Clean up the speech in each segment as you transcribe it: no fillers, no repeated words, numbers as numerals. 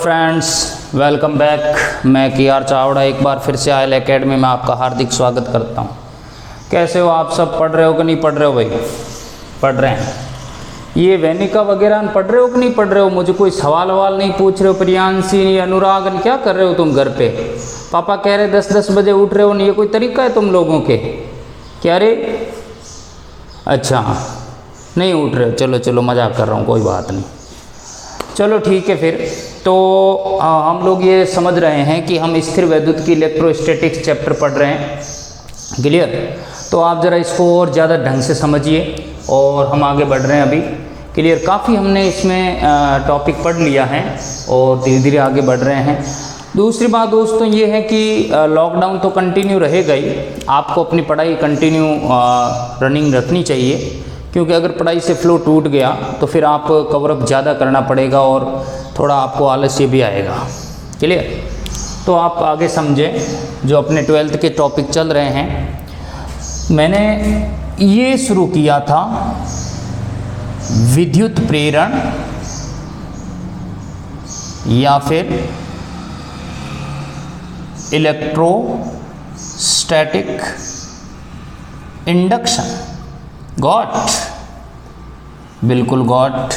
Friends, welcome back. मैं KR. Chavda एक बार फिर से आयल एकेडमी में आपका हार्दिक स्वागत करता हूँ। कैसे हो आप सब? पढ़ रहे हो कि नहीं पढ़ रहे हो? भाई पढ़ रहे हैं। ये वैनिका वगैरह पढ़ रहे हो कि नहीं पढ़ रहे हो? मुझे कोई सवाल ववाल नहीं पूछ रहे हो? प्रियांशी, अनुराग, क्या कर रहे हो तुम घर पे? पापा कह रहे 10-10 बजे उठ रहे हो, नहीं ये कोई तरीका है तुम लोगों के? क्या रे? अच्छा नहीं उठ रहे हो, चलो चलो मजाक कर रहा हूँ, कोई बात नहीं, चलो ठीक है। फिर तो हम लोग ये समझ रहे हैं कि हम स्थिर वैद्युत की इलेक्ट्रोस्टैटिक्स चैप्टर पढ़ रहे हैं, क्लियर? तो आप ज़रा इसको और ज़्यादा ढंग से समझिए और हम आगे बढ़ रहे हैं अभी, क्लियर? काफ़ी हमने इसमें टॉपिक पढ़ लिया है और धीरे धीरे आगे बढ़ रहे हैं। दूसरी बात दोस्तों ये है कि लॉकडाउन तो कंटिन्यू रहेगा ही, आपको अपनी पढ़ाई कंटिन्यू रनिंग रखनी चाहिए, क्योंकि अगर पढ़ाई से फ्लो टूट गया तो फिर आप कवरअप ज़्यादा करना पड़ेगा और थोड़ा आपको आलस्य भी आएगा, क्लियर? तो आप आगे समझें जो अपने 12th के टॉपिक चल रहे हैं। मैंने ये शुरू किया था विद्युत प्रेरण या फिर इलेक्ट्रोस्टैटिक इंडक्शन। गॉट? बिल्कुल गॉट।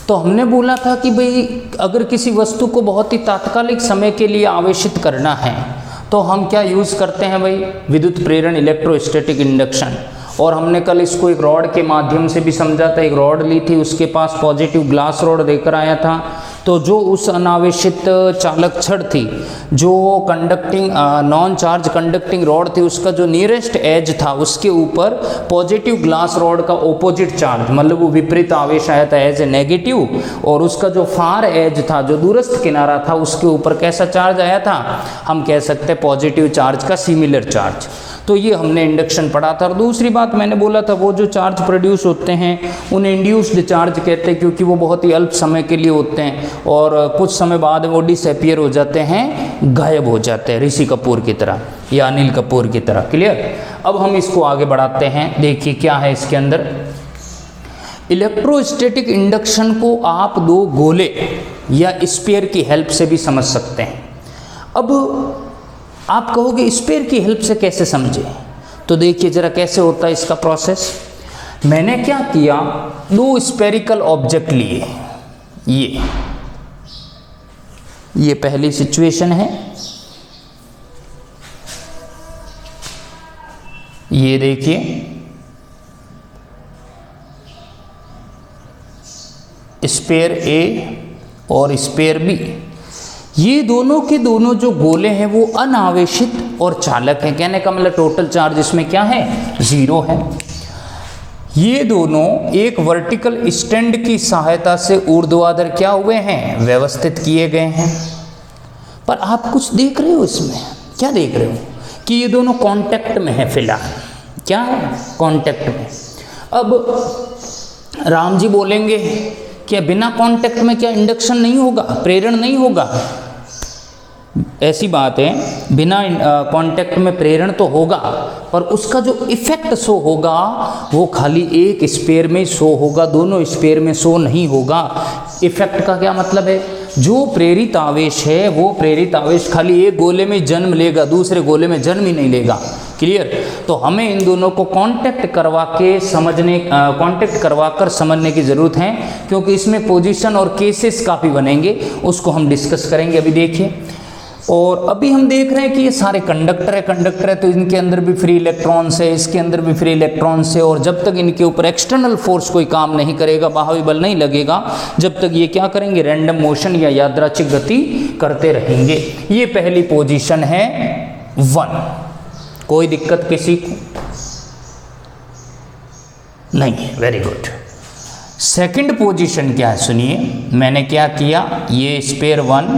तो हमने बोला था कि भाई अगर किसी वस्तु को बहुत ही तात्कालिक समय के लिए आवेशित करना है तो हम क्या यूज़ करते हैं भाई? विद्युत प्रेरण, इलेक्ट्रोस्टैटिक इंडक्शन। और हमने कल इसको एक रॉड के माध्यम से भी समझा था। एक रॉड ली थी, उसके पास पॉजिटिव ग्लास रॉड देकर आया था, तो जो उस अनावेशित चालक छड़ थी, जो conducting non charge conducting rod थी, उसका जो नियरेस्ट एज था उसके ऊपर पॉजिटिव ग्लास रॉड का ऑपोजिट चार्ज, मतलब वो विपरीत आवेश आया था एज ए नेगेटिव, और उसका जो फार एज था, जो दूरस्थ किनारा था, उसके ऊपर कैसा चार्ज आया था? हम कह सकते हैं पॉजिटिव चार्ज का सिमिलर चार्ज। तो ये हमने इंडक्शन पढ़ा था। और दूसरी बात मैंने बोला था वो जो चार्ज प्रोड्यूस होते हैं उन्हें इंड्यूस्ड चार्ज कहते हैं, क्योंकि वो बहुत ही अल्प समय के लिए होते हैं और कुछ समय बाद वो डिसअपीयर हो जाते हैं, गायब हो जाते हैं, ऋषि कपूर की तरह या अनिल कपूर की तरह, क्लियर? अब हम इसको आगे बढ़ाते हैं। देखिए क्या है इसके अंदर। इलेक्ट्रोस्टैटिक इंडक्शन को आप दो गोले या स्पेयर की हेल्प से भी समझ सकते हैं। अब आप कहोगे स्पेयर की हेल्प से कैसे समझे? तो देखिए जरा कैसे होता है इसका प्रोसेस। मैंने क्या किया, दो स्पेरिकल ऑब्जेक्ट लिए। ये पहली सिचुएशन है। ये देखिए स्पेयर ए और स्पेयर बी, ये दोनों के दोनों जो गोले हैं वो अनावेशित और चालक हैं। कहने का मतलब टोटल चार्ज इसमें क्या है? 0 है। ये दोनों एक वर्टिकल स्टैंड की सहायता से ऊर्ध्वाधर क्या हुए हैं? व्यवस्थित किए गए हैं। पर आप कुछ देख रहे हो इसमें? क्या देख रहे हो? कि ये दोनों कांटेक्ट में है फिलहाल। क्या है? कांटेक्ट में। अब राम जी बोलेंगे क्या बिना कांटेक्ट में क्या इंडक्शन नहीं होगा, प्रेरण नहीं होगा? ऐसी बात है, बिना कांटेक्ट में प्रेरण तो होगा, पर उसका जो इफेक्ट शो होगा वो खाली एक स्पेयर में शो होगा, दोनों स्पेयर में शो नहीं होगा। इफेक्ट का क्या मतलब है? जो प्रेरित आवेश है वो प्रेरित आवेश खाली एक गोले में जन्म लेगा, दूसरे गोले में जन्म ही नहीं लेगा, क्लियर? तो हमें इन दोनों को कांटेक्ट करवा कर समझने की ज़रूरत है, क्योंकि इसमें पोजीशन और केसेस काफ़ी बनेंगे, उसको हम डिस्कस करेंगे। अभी देखिए, और अभी हम देख रहे हैं कि ये सारे कंडक्टर है तो इनके अंदर भी फ्री इलेक्ट्रॉन्स है, इसके अंदर भी फ्री इलेक्ट्रॉन्स है, और जब तक इनके ऊपर एक्सटर्नल फोर्स कोई काम नहीं करेगा, बाहरी बल नहीं लगेगा, जब तक ये क्या करेंगे? रैंडम मोशन या यादृच्छिक गति करते रहेंगे। ये पहली पोजीशन है 1। कोई दिक्कत किसी को नहीं है? Very good. सेकंड पोजीशन क्या है सुनिए। मैंने क्या किया, ये स्पेयर 1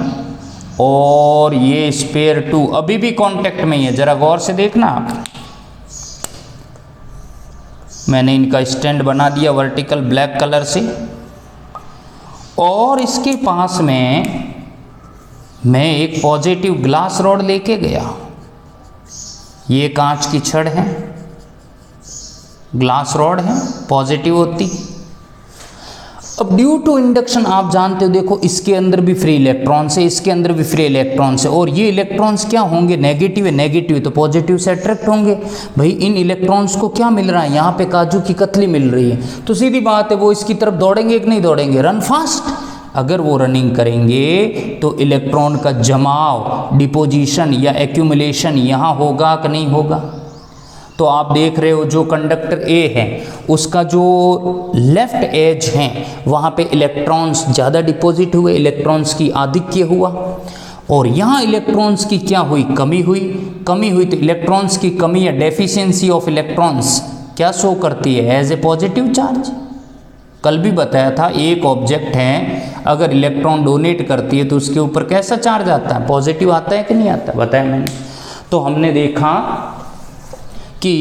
और ये स्पेयर 2 अभी भी कांटेक्ट में ही है, जरा गौर से देखना आप। मैंने इनका स्टैंड बना दिया वर्टिकल ब्लैक कलर से, और इसके पास में मैं एक पॉजिटिव ग्लास रॉड लेके गया। ये कांच की छड़ है, ग्लास रॉड है, पॉजिटिव होती। अब ड्यू टू इंडक्शन आप जानते हो, देखो इसके अंदर भी फ्री इलेक्ट्रॉन्स है, इसके अंदर भी फ्री इलेक्ट्रॉन्स है, और ये इलेक्ट्रॉन्स क्या होंगे, नेगेटिव है, नेगेटिव तो पॉजिटिव से अट्रैक्ट होंगे। भाई इन इलेक्ट्रॉन्स को क्या मिल रहा है, यहाँ पे काजू की कतली मिल रही है, तो सीधी बात है वो इसकी तरफ दौड़ेंगे कि नहीं दौड़ेंगे, रन फास्ट। अगर वो रनिंग करेंगे तो इलेक्ट्रॉन का जमाव, डिपोजिशन या एक्यूमुलेशन यहाँ होगा कि नहीं होगा। तो आप देख रहे हो जो कंडक्टर ए है उसका जो लेफ्ट एज है वहाँ पे इलेक्ट्रॉन्स ज़्यादा डिपॉजिट हुए, इलेक्ट्रॉन्स की आधिक्य हुआ, और यहाँ इलेक्ट्रॉन्स की क्या हुई, कमी हुई। कमी हुई तो इलेक्ट्रॉन्स की कमी या डेफिशिएंसी ऑफ इलेक्ट्रॉन्स क्या शो करती है, एज ए पॉजिटिव चार्ज। कल भी बताया था एक ऑब्जेक्ट है अगर इलेक्ट्रॉन डोनेट करती है तो उसके ऊपर कैसा चार्ज आता है, पॉजिटिव आता है कि नहीं आता, बताया मैंने। तो हमने देखा कि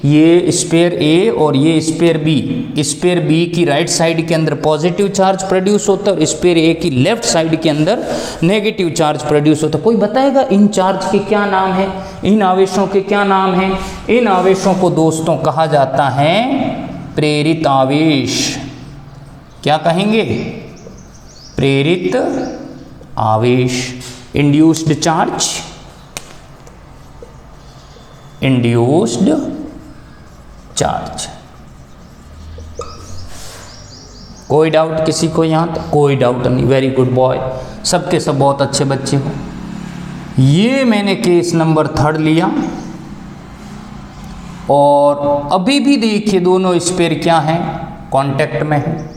ये स्पेयर ए और ये स्पेयर बी की राइट साइड के अंदर पॉजिटिव चार्ज प्रोड्यूस होता है और स्पेयर ए की लेफ्ट साइड के अंदर नेगेटिव चार्ज प्रोड्यूस होता है। कोई बताएगा इन चार्ज के क्या नाम है, इन आवेशों के क्या नाम हैं। इन आवेशों को दोस्तों कहा जाता है प्रेरित आवेश। क्या कहेंगे, प्रेरित आवेश, इंड्यूस्ड चार्ज, इंड्यूस्ड चार्ज। कोई डाउट किसी को यहाँ तक, कोई डाउट नहीं, वेरी गुड बॉय, सबके सब बहुत अच्छे बच्चे हो। ये मैंने केस नंबर 3 लिया, और अभी भी देखिए दोनों स्पेयर क्या हैं, कांटेक्ट में है,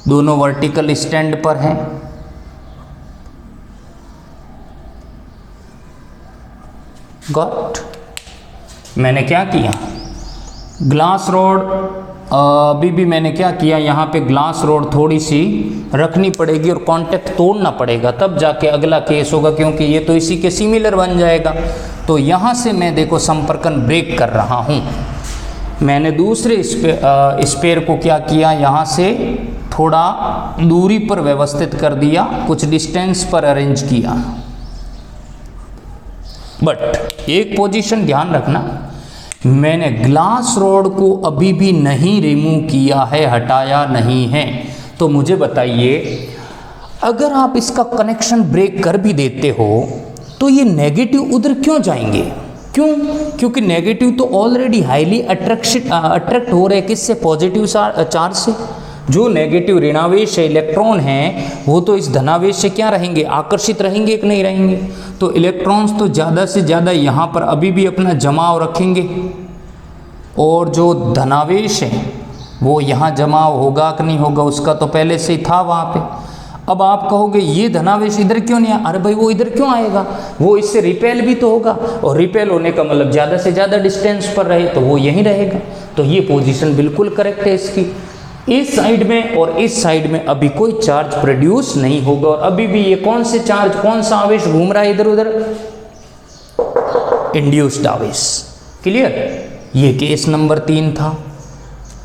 दोनों वर्टिकल स्टैंड पर हैं। गॉट। मैंने क्या किया, ग्लास रॉड, अभी भी मैंने क्या किया, यहाँ पे ग्लास रॉड थोड़ी सी रखनी पड़ेगी और कांटेक्ट तोड़ना पड़ेगा, तब जाके अगला केस होगा, क्योंकि ये तो इसी के सिमिलर बन जाएगा। तो यहाँ से मैं देखो संपर्कन ब्रेक कर रहा हूँ। मैंने दूसरे स्पेयर को क्या किया, यहाँ से थोड़ा दूरी पर व्यवस्थित कर दिया, कुछ डिस्टेंस पर अरेंज किया। बट एक पोजीशन ध्यान रखना, मैंने ग्लास रॉड को अभी भी नहीं रिमूव किया है, हटाया नहीं है। तो मुझे बताइए, अगर आप इसका कनेक्शन ब्रेक कर भी देते हो तो ये नेगेटिव उधर क्यों जाएंगे, क्यों? क्योंकि नेगेटिव तो ऑलरेडी हाईली अट्रैक्ट हो रहे, किससे, पॉजिटिव चार्ज से। जो नेगेटिव ऋणावेश है, इलेक्ट्रॉन हैं, वो तो इस धनावेश से क्या रहेंगे, आकर्षित रहेंगे कि नहीं रहेंगे। तो इलेक्ट्रॉन्स तो ज़्यादा से ज़्यादा यहाँ पर अभी भी अपना जमाव रखेंगे, और जो धनावेश है वो यहाँ जमाव होगा कि नहीं होगा, उसका तो पहले से ही था वहाँ पे। अब आप कहोगे ये धनावेश इधर क्यों नहीं आया, अरे भाई वो इधर क्यों आएगा, वो इससे रिपेल भी तो होगा, और रिपेल होने का मतलब ज़्यादा से ज़्यादा डिस्टेंस पर रहे तो वो यहीं रहेगा। तो ये पोजीशन बिल्कुल करेक्ट है इसकी। इस साइड में और इस साइड में अभी कोई चार्ज प्रोड्यूस नहीं होगा, और अभी भी ये कौन से चार्ज, कौन सा आवेश घूम रहा है इधर उधर, इंड्यूस्ड आवेश। क्लियर, ये केस नंबर 3 था।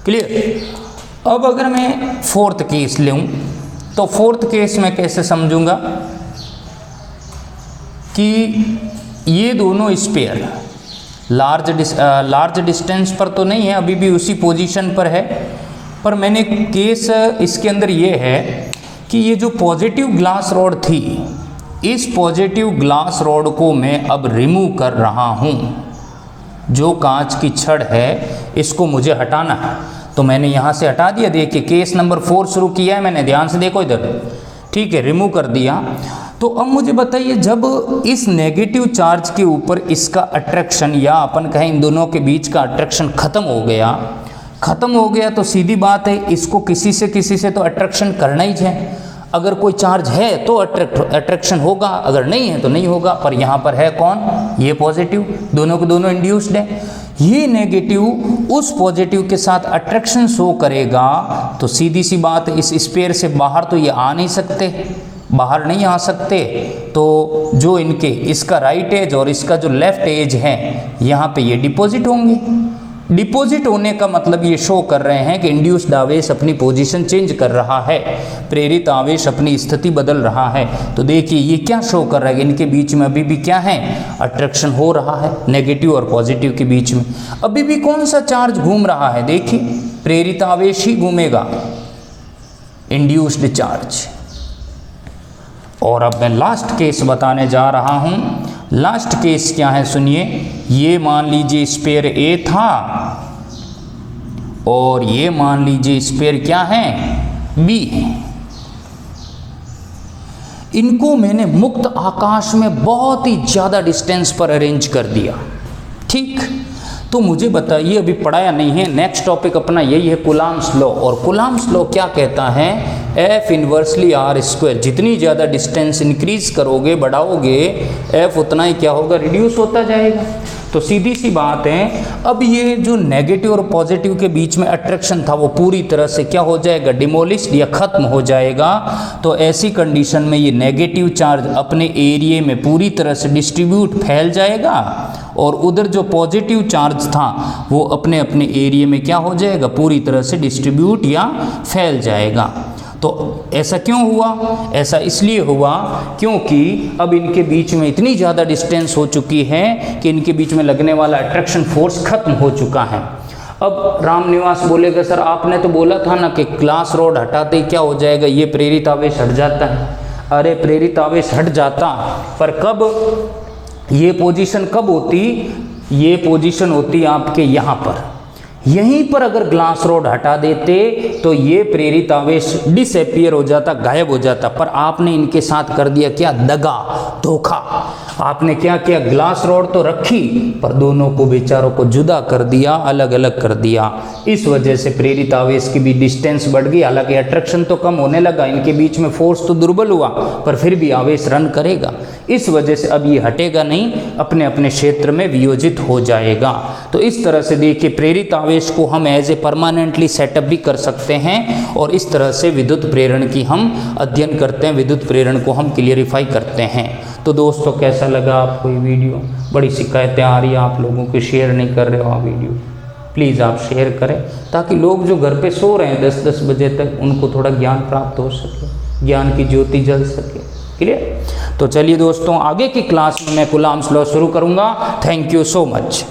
क्लियर। अब अगर मैं 4th केस लूं तो 4th केस में कैसे समझूंगा कि ये दोनों स्पेयर लार्ज डिस्टेंस पर तो नहीं है, अभी भी उसी पोजीशन पर है, पर मैंने केस इसके अंदर ये है कि ये जो पॉजिटिव ग्लास रॉड थी, इस पॉजिटिव ग्लास रॉड को मैं अब रिमूव कर रहा हूँ। जो कांच की छड़ है इसको मुझे हटाना है, तो मैंने यहाँ से हटा दिया। देखिए केस नंबर 4 शुरू किया है मैंने, ध्यान से देखो इधर, ठीक है, रिमूव कर दिया। तो अब मुझे बताइए, जब इस नेगेटिव चार्ज के ऊपर इसका अट्रैक्शन, या अपन कहें इन दोनों के बीच का अट्रैक्शन खत्म हो गया तो सीधी बात है, इसको किसी से तो अट्रैक्शन करना ही है। अगर कोई चार्ज है तो अट्रैक्शन होगा, अगर नहीं है तो नहीं होगा। पर यहाँ पर है कौन, ये पॉजिटिव, दोनों के दोनों इंड्यूस्ड है। ये नेगेटिव उस पॉजिटिव के साथ अट्रैक्शन शो करेगा, तो सीधी सी बात, इस स्पेयर से बाहर तो ये आ नहीं सकते, बाहर नहीं आ सकते। तो जो इनके, इसका राइट एज और इसका जो लेफ्ट एज है, यहाँ पे ये डिपॉजिट होंगे। डिपॉजिट होने का मतलब ये शो कर रहे हैं कि इंड्यूस्ड आवेश अपनी पोजीशन चेंज कर रहा है, प्रेरित आवेश अपनी स्थिति बदल रहा है। तो देखिए ये क्या शो कर रहा है, इनके बीच में अभी भी क्या है, अट्रैक्शन हो रहा है, नेगेटिव और पॉजिटिव के बीच में अभी भी कौन सा चार्ज घूम रहा है, देखिए प्रेरित आवेश ही घूमेगा। Induced charge. और अब मैं लास्ट केस बताने जा रहा हूँ। लास्ट केस क्या है सुनिए, ये मान लीजिए स्पेयर ए था और ये मान लीजिए स्पेयर क्या है, बी है। इनको मैंने मुक्त आकाश में बहुत ही ज़्यादा डिस्टेंस पर अरेंज कर दिया, ठीक। तो मुझे बताइए, अभी पढ़ाया नहीं है, नेक्स्ट टॉपिक अपना यही है कूलम्ब्स लॉ। और कूलम्ब्स लॉ क्या कहता है, F इन्वर्सली आर स्क्वायर। जितनी ज़्यादा डिस्टेंस इंक्रीज करोगे, बढ़ाओगे, F उतना ही क्या होगा, रिड्यूस होता जाएगा। तो सीधी सी बात है, अब ये जो नेगेटिव और पॉजिटिव के बीच में अट्रैक्शन था वो पूरी तरह से क्या हो जाएगा, डिमोलिश्ड या ख़त्म हो जाएगा। तो ऐसी कंडीशन में ये नेगेटिव चार्ज अपने एरिया में पूरी तरह से डिस्ट्रीब्यूट फैल जाएगा और उधर जो पॉजिटिव चार्ज था वो अपने अपने एरिया में क्या हो जाएगा, पूरी तरह से डिस्ट्रीब्यूट या फैल जाएगा। तो ऐसा क्यों हुआ, ऐसा इसलिए हुआ क्योंकि अब इनके बीच में इतनी ज़्यादा डिस्टेंस हो चुकी है कि इनके बीच में लगने वाला अट्रैक्शन फोर्स खत्म हो चुका है। अब रामनिवास बोलेगा, सर आपने तो बोला था ना कि ग्लास रॉड हटाते ही क्या हो जाएगा, ये प्रेरित आवेश हट जाता है। अरे प्रेरित आवेश हट जाता, पर कब, ये पोजीशन कब होती, ये पोजीशन होती आपके यहाँ पर। यहीं पर अगर ग्लास रॉड हटा देते तो ये प्रेरित आवेश डिसअपीयर हो जाता, गायब हो जाता। पर आपने इनके साथ कर दिया क्या, दगा, धोखा। आपने क्या किया, ग्लास रॉड तो रखी पर दोनों को बेचारों को जुदा कर दिया, अलग अलग कर दिया। इस वजह से प्रेरित आवेश की भी डिस्टेंस बढ़ गई। हालांकि अट्रैक्शन तो कम होने लगा, इनके बीच में फोर्स तो दुर्बल हुआ, पर फिर भी आवेश रन करेगा। इस वजह से अब ये हटेगा नहीं, अपने अपने क्षेत्र में वियोजित हो जाएगा। तो इस तरह से देखिए, प्रेरित आवेश को हम एज ए परमानेंटली सेटअप भी कर सकते हैं और इस तरह से विद्युत प्रेरण की हम अध्ययन करते हैं, विद्युत प्रेरण को हम क्लियरिफाई करते हैं। तो दोस्तों कैसा लगा आपको ये वीडियो, बड़ी शिकायतें आ रही है आप लोगों को, शेयर नहीं कर रहे हो आप वीडियो, प्लीज़ आप शेयर करें ताकि लोग जो घर पे सो रहे हैं 10-10 बजे तक उनको थोड़ा ज्ञान प्राप्त हो सके, ज्ञान की ज्योति जल सके। क्लियर। तो चलिए दोस्तों, आगे की क्लास में मैं कूलम्ब्स लॉ शुरू करूँगा। Thank you so much.